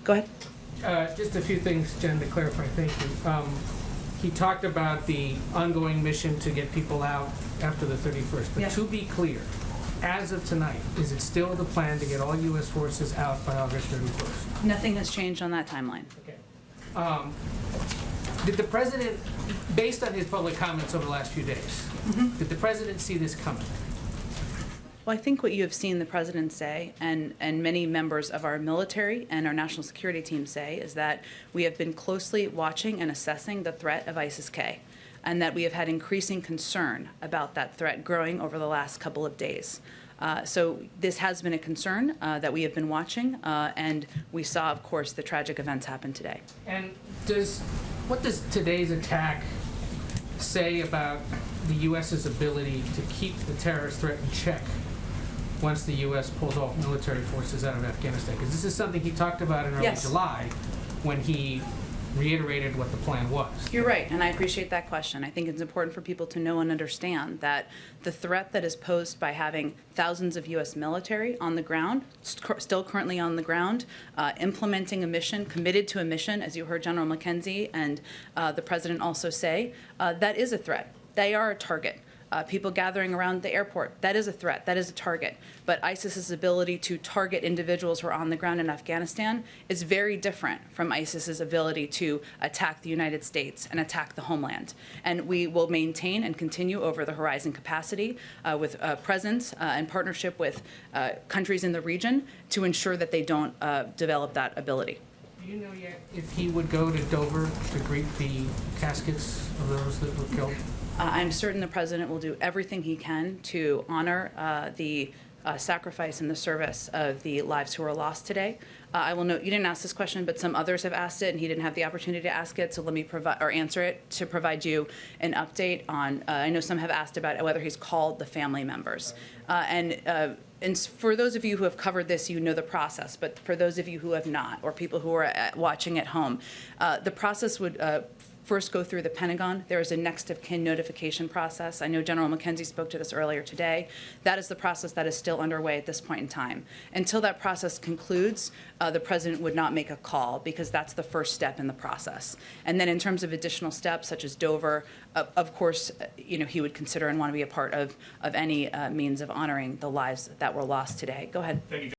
Go ahead. Just a few things, Jen, to clarify. Thank you. He talked about the ongoing mission to get people out after the 31st. But to be clear, as of tonight, is it still the plan to get all U.S. forces out by August 31st? Nothing has changed on that timeline. Okay. Did the president, based on his public comments over the last few days, did the president see this coming? Well, I think what you have seen the president say, and many members of our military and our national security team say, is that we have been closely watching and assessing the threat of ISIS-K, and that we have had increasing concern about that threat growing over the last couple of days. So this has been a concern that we have been watching, and we saw, of course, the tragic events happen today. And what does today's attack say about the U.S.'s ability to keep the terrorist threat in check once the U.S. pulls off military forces out of Afghanistan? Because this is something he talked about in early July when he reiterated what the plan was. You're right, and I appreciate that question. I think it's important for people to know and understand that the threat that is posed by having thousands of U.S. military on the ground, still currently on the ground, implementing a mission, committed to a mission, as you heard General McKenzie and the President also say, that is a threat. They are a target. People gathering around the airport, that is a threat, that is a target. But ISIS's ability to target individuals who are on the ground in Afghanistan is very different from ISIS's ability to attack the United States and attack the homeland. And we will maintain and continue over the horizon capacity with presence and partnership with countries in the region to ensure that they don't develop that ability. Do you know yet if he would go to Dover to greet the caskets of those that were killed? I'm certain the President will do everything he can to honor the sacrifice and the service of the lives who were lost today. I will note you didn't ask this question, but some others have asked it, and he didn't have the opportunity to ask it. So let me answer it to provide you an update on. I know some have asked about whether he's called the family members, and for those of you who have covered this, you know the process. But for those of you who have not, or people who are watching at home, the process would first go through the Pentagon. There is a next of kin notification process. I know General McKenzie spoke to this earlier today. That is the process that is still underway at this point in time. Until that process concludes, the President would not make a call because that's the first step in the process. And then in terms of additional steps such as Dover, of course, he would consider and want to be a part of any means of honoring the lives that were lost today. Go ahead. Thank you.